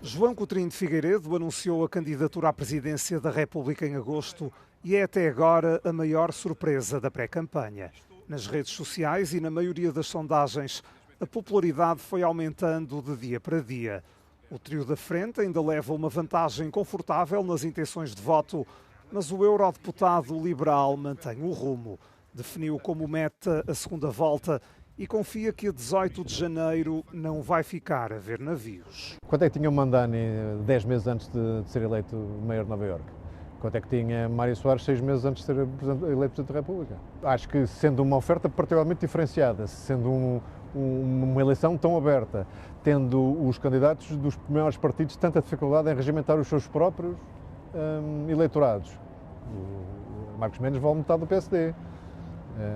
João Coutinho de Figueiredo anunciou a candidatura à presidência da República em agosto e é até agora a maior surpresa da pré-campanha. Nas redes sociais e na maioria das sondagens, a popularidade foi aumentando de dia para dia. O trio da frente ainda leva uma vantagem confortável nas intenções de voto, mas o eurodeputado liberal mantém o rumo. Definiu como meta a segunda volta e confia que a 18 de janeiro não vai ficar a ver navios. Quanto é que tinha o Mandani 10 meses antes de ser eleito mayor de Nova Iorque? Quanto é que tinha Mário Soares 6 meses antes de ser eleito Presidente da República? Acho que sendo uma oferta particularmente diferenciada, sendo uma eleição tão aberta, tendo os candidatos dos maiores partidos tanta dificuldade em regimentar os seus próprios eleitorados. O Marcos Mendes vale metade do PSD,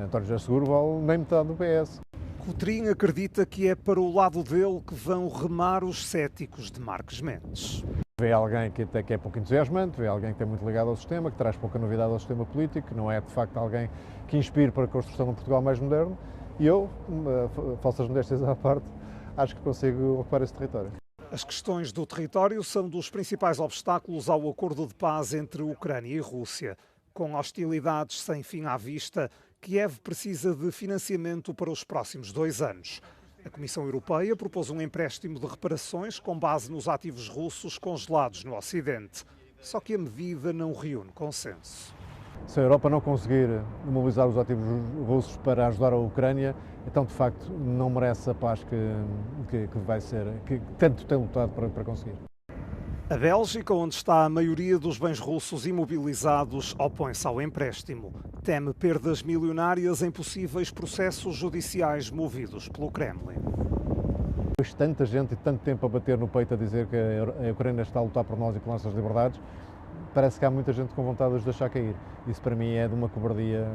António José Seguro vale nem metade do PS. Coutinho acredita que é para o lado dele que vão remar os céticos de Marcos Mendes. Vê alguém que até que é pouco entusiasmante, vê alguém que é muito ligado ao sistema, que traz pouca novidade ao sistema político, que não é de facto alguém que inspire para a construção de um Portugal mais moderno. E eu, falsas modéstias à parte, acho que consigo ocupar esse território. As questões do território são dos principais obstáculos ao acordo de paz entre Ucrânia e Rússia. Com hostilidades sem fim à vista, Kiev precisa de financiamento para os próximos 2 anos. A Comissão Europeia propôs um empréstimo de reparações com base nos ativos russos congelados no Ocidente. Só que a medida não reúne consenso. Se a Europa não conseguir mobilizar os ativos russos para ajudar a Ucrânia, então de facto não merece a paz que tanto tem lutado para conseguir. A Bélgica, onde está a maioria dos bens russos imobilizados, opõe-se ao empréstimo. Teme perdas milionárias em possíveis processos judiciais movidos pelo Kremlin. Depois de tanta gente e tanto tempo a bater no peito a dizer que a Ucrânia está a lutar por nós e pelas nossas liberdades, parece que há muita gente com vontade de os deixar cair. Isso para mim é de uma cobardia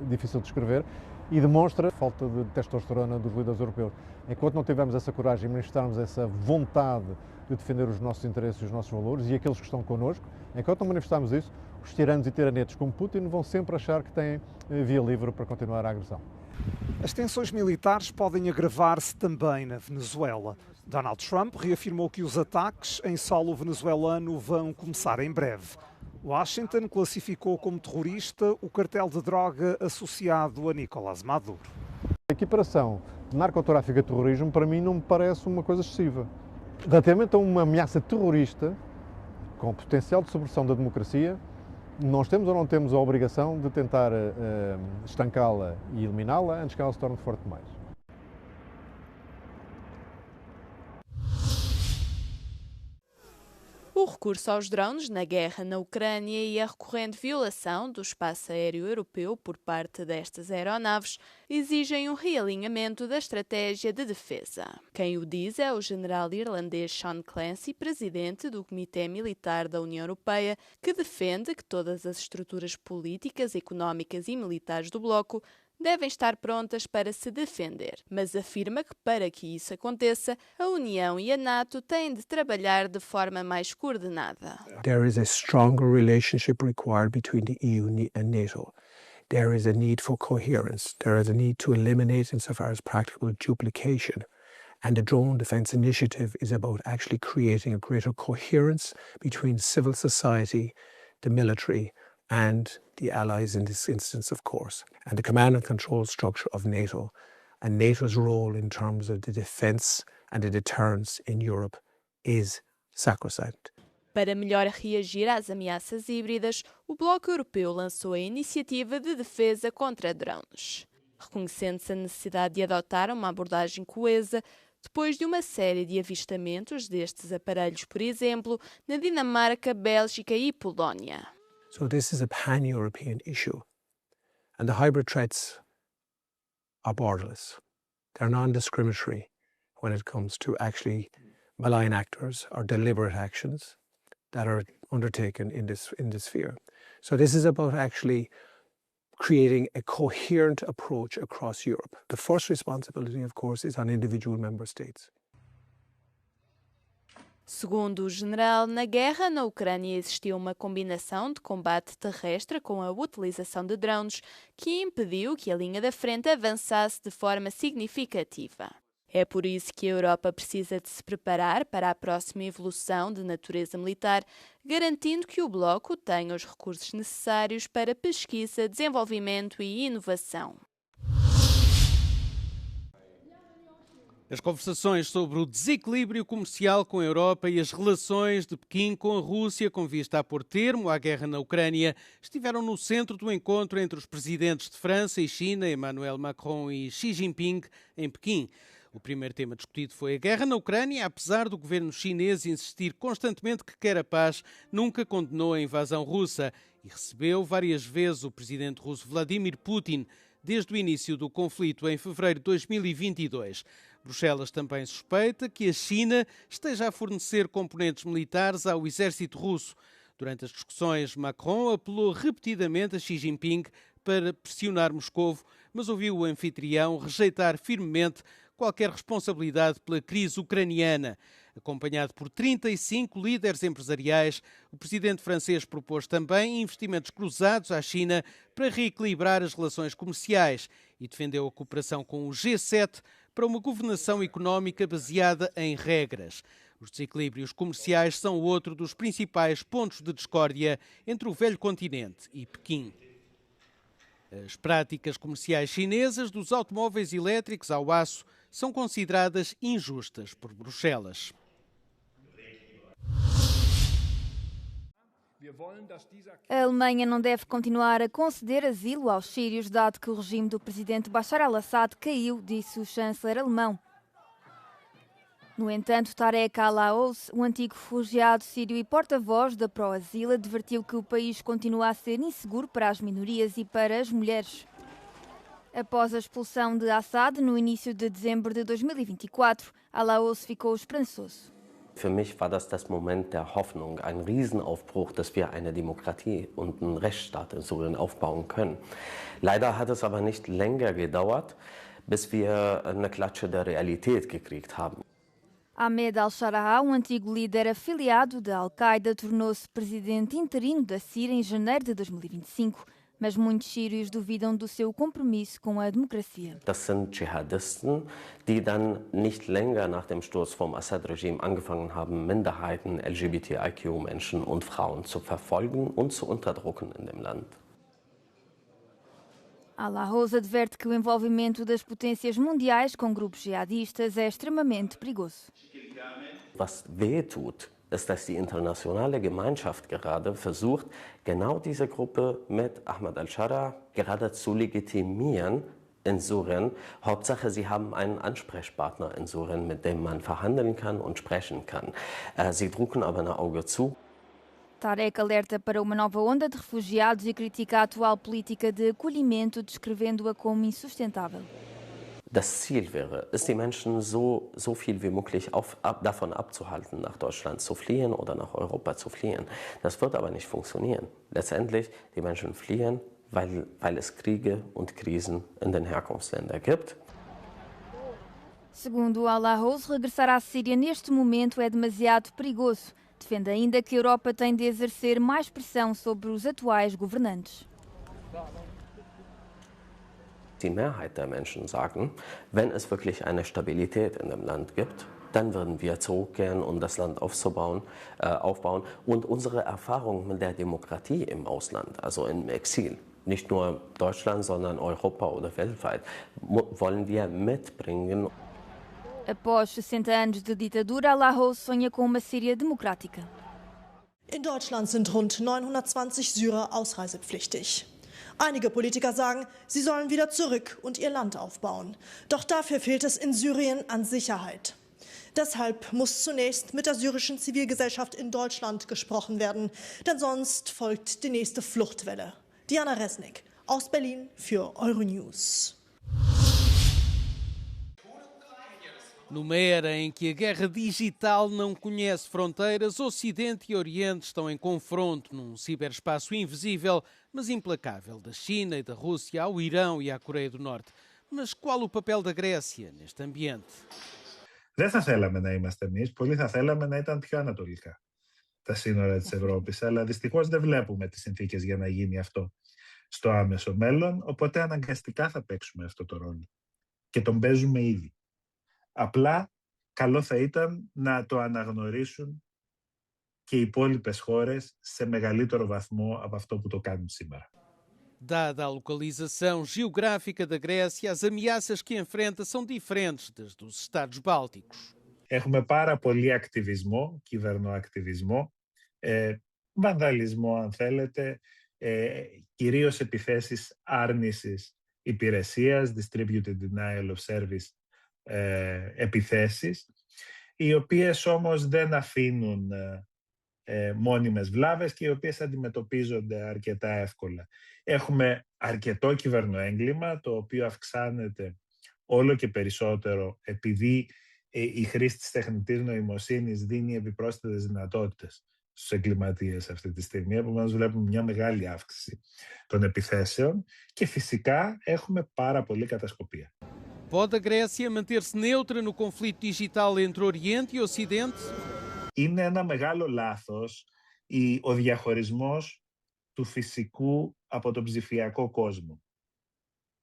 difícil de descrever e demonstra a falta de testosterona dos líderes europeus. Enquanto não tivermos essa coragem e manifestarmos essa vontade de defender os nossos interesses e os nossos valores e aqueles que estão connosco, enquanto não manifestarmos isso, os tiranos e tiranetes como Putin vão sempre achar que têm via livre para continuar a agressão. As tensões militares podem agravar-se também na Venezuela. Donald Trump reafirmou que os ataques em solo venezuelano vão começar em breve. Washington classificou como terrorista o cartel de droga associado a Nicolás Maduro. A equiparação de narcotráfico a terrorismo para mim não me parece uma coisa excessiva. Relativamente a uma ameaça terrorista com potencial de subversão da democracia, nós temos ou não temos a obrigação de tentar estancá-la e eliminá-la antes que ela se torne forte demais. O recurso aos drones na guerra na Ucrânia e a recorrente violação do espaço aéreo europeu por parte destas aeronaves exigem um realinhamento da estratégia de defesa. Quem o diz é o general irlandês Sean Clancy, presidente do Comitê Militar da União Europeia, que defende que todas as estruturas políticas, económicas e militares do bloco devem estar prontas para se defender, mas afirma que para que isso aconteça, a União e a NATO têm de trabalhar de forma mais coordenada. There is a stronger relationship required between the EU and NATO. There is a need for coherence. There is a need to eliminate, insofar as practical, duplication. And the Drone Defence Initiative is about actually creating a greater coherence between civil society, the military, and the allies in this instance, of course, and the command and control structure of NATO, and NATO's role in terms of the defence and the deterrence in Europe is sacrosanct. Para melhor reagir às ameaças híbridas, o Bloco Europeu lançou a Iniciativa de Defesa contra Drones, reconhecendo-se a necessidade de adotar uma abordagem coesa depois de uma série de avistamentos destes aparelhos, por exemplo, na Dinamarca, Bélgica e Polónia. So this is a pan-European issue, and the hybrid threats are borderless. They're non-discriminatory when it comes to actually malign actors or deliberate actions that are undertaken in this sphere. So this is about actually creating a coherent approach across Europe. The first responsibility, of course, is on individual member states. Segundo o general, na guerra na Ucrânia existiu uma combinação de combate terrestre com a utilização de drones que impediu que a linha da frente avançasse de forma significativa. É por isso que a Europa precisa de se preparar para a próxima evolução de natureza militar, garantindo que o bloco tenha os recursos necessários para pesquisa, desenvolvimento e inovação. As conversações sobre o desequilíbrio comercial com a Europa e as relações de Pequim com a Rússia, com vista a pôr termo à guerra na Ucrânia, estiveram no centro do encontro entre os presidentes de França e China, Emmanuel Macron e Xi Jinping, em Pequim. O primeiro tema discutido foi a guerra na Ucrânia. Apesar do governo chinês insistir constantemente que quer a paz, nunca condenou a invasão russa e recebeu várias vezes o presidente russo Vladimir Putin desde o início do conflito em fevereiro de 2022. Bruxelas também suspeita que a China esteja a fornecer componentes militares ao exército russo. Durante as discussões, Macron apelou repetidamente a Xi Jinping para pressionar Moscovo, mas ouviu o anfitrião rejeitar firmemente qualquer responsabilidade pela crise ucraniana. Acompanhado por 35 líderes empresariais, o presidente francês propôs também investimentos cruzados à China para reequilibrar as relações comerciais e defendeu a cooperação com o G7 para uma governação económica baseada em regras. Os desequilíbrios comerciais são outro dos principais pontos de discórdia entre o velho continente e Pequim. As práticas comerciais chinesas, dos automóveis elétricos ao aço, são consideradas injustas por Bruxelas. A Alemanha não deve continuar a conceder asilo aos sírios, dado que o regime do presidente Bashar al-Assad caiu, disse o chanceler alemão. No entanto, Tarek al-Aouz, o antigo refugiado sírio e porta-voz da Pro-Asilo, advertiu que o país continua a ser inseguro para as minorias e para as mulheres. Após a expulsão de Assad no início de dezembro de 2024, al-Aouz ficou esperançoso. Für mich war das Moment der Hoffnung, ein Riesenaufbruch, dass wir eine Demokratie und einen Rechtsstaat in Syrien aufbauen können. Leider hat es aber nicht länger gedauert, bis wir eine Klatsche der Realität gekriegt haben. Ahmed al-Sharaha, um antigo líder afiliado da Al-Qaeda, tornou-se presidente interino da Síria em janeiro de 2025. Mas muitos sírios duvidam do seu compromisso com a democracia. Das sind Dschihadisten, die dann nicht länger nach dem Sturz vom Assad-Regime angefangen haben, Minderheiten, LGBTIQ-Menschen und Frauen zu verfolgen und zu unterdrücken in dem Land. Al-Aouz adverte que o envolvimento das potências mundiais com grupos jihadistas é extremamente perigoso. Was wehtut, ist, dass die internationale Gemeinschaft gerade versucht, genau diese Gruppe mit Ahmed al-Shara gerade zu legitimieren in Syrien. Hauptsache, sie haben einen Ansprechpartner in Syrien, mit dem man verhandeln kann und sprechen kann. Sie drucken aber ein Auge zu. Tarek alerta para uma nova onda de refugiados e critica a atual política de acolhimento, descrevendo-a como insustentável. Das Ziel wäre es, die Menschen so viel wie möglich davon abzuhalten, nach Deutschland zu fliehen oder nach Europa zu fliehen. Das wird aber nicht funktionieren. Letztendlich, die Menschen fliehen, weil es Kriege und Krisen in den Herkunftsländern gibt. Segundo al-Aouz, regressar à Síria neste momento é demasiado perigoso. Defende ainda que a Europa tem de exercer mais pressão sobre os atuais governantes. Die Mehrheit der Menschen sagen, wenn es wirklich eine Stabilität in dem Land gibt, dann würden wir zurückkehren, um das Land aufbauen. Und unsere Erfahrung mit der Demokratie im Ausland, also im Exil, nicht nur Deutschland, sondern Europa oder weltweit, wollen wir mitbringen. Após 60 anos de ditadura, al-Aouz sonha com uma Síria democrática. In Deutschland sind rund 920 Syrer ausreisepflichtig. Einige Politiker sagen, sie sollen wieder zurück und ihr Land aufbauen. Doch dafür fehlt es in Syrien an Sicherheit. Deshalb muss zunächst mit der syrischen Zivilgesellschaft in Deutschland gesprochen werden, denn sonst folgt die nächste Fluchtwelle. Diana Resnick aus Berlin für Euronews. Numa era em que a guerra digital não conhece fronteiras, Ocidente e Oriente estão em confronto num ciberespaço invisível, mas implacável, da China e da Rússia ao Irão e à Coreia do Norte. Mas qual o papel da Grécia neste ambiente? Δεν θα θέλαμε να είμαστε εμείς, πολύ θα θέλαμε να ήταν πιο ανατολικά τα σύνορα της Ευρώπης, αλλά δυστυχώς δεν βλέπουμε τις συνθήκες για να γίνει αυτό στο άμεσο μέλλον, οπότε αναγκαστικά θα παίξουμε αυτό το ρόλο. Και τον παίζουμε ήδη. Απλά καλό θα ήταν να το αναγνωρίσουν και οι υπόλοιπες χώρες σε μεγαλύτερο βαθμό από αυτό που το κάνουν σήμερα. Dada a localização geográfica da Grécia, as ameaças que enfrenta são diferentes das dos Estados Bálticos. Έχουμε πάρα πολύ ακτιβισμό, κυβερνοακτιβισμό, βανδαλισμό αν θέλετε, κυρίως επιθέσεις άρνησης υπηρεσίας, distributed denial of service επιθέσεις, οι οποίες όμως δεν αφήνουν μόνιμες βλάβες και οι οποίες αντιμετωπίζονται αρκετά εύκολα. Έχουμε αρκετό κυβερνοέγκλημα, το οποίο αυξάνεται όλο και περισσότερο επειδή η χρήση της τεχνητής νοημοσύνης δίνει επιπρόσθετες δυνατότητες στους εγκληματίες αυτή τη στιγμή. Επομένως βλέπουμε μια μεγάλη αύξηση των επιθέσεων και φυσικά έχουμε πάρα πολύ κατασκοπία. Pode a Grécia manter-se neutra no conflito digital entre Oriente e Ocidente? Είναι ένα μεγάλο λάθος ο διαχωρισμός του φυσικού από τον ψηφιακό κόσμο.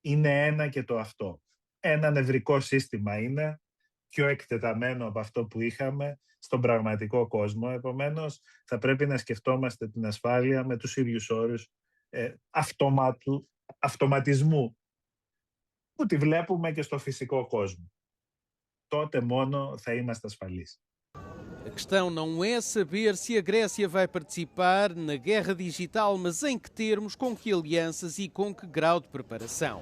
Είναι ένα και το αυτό. Ένα νευρικό σύστημα είναι πιο εκτεταμένο από αυτό που είχαμε στον πραγματικό κόσμο. Επομένως, θα πρέπει να σκεφτόμαστε την ασφάλεια με τους ίδιους όρους αυτοματισμού που τη βλέπουμε και στο φυσικό κόσμο. Τότε μόνο θα είμαστε ασφαλείς. A questão não é saber se a Grécia vai participar na guerra digital, mas em que termos, com que alianças e com que grau de preparação.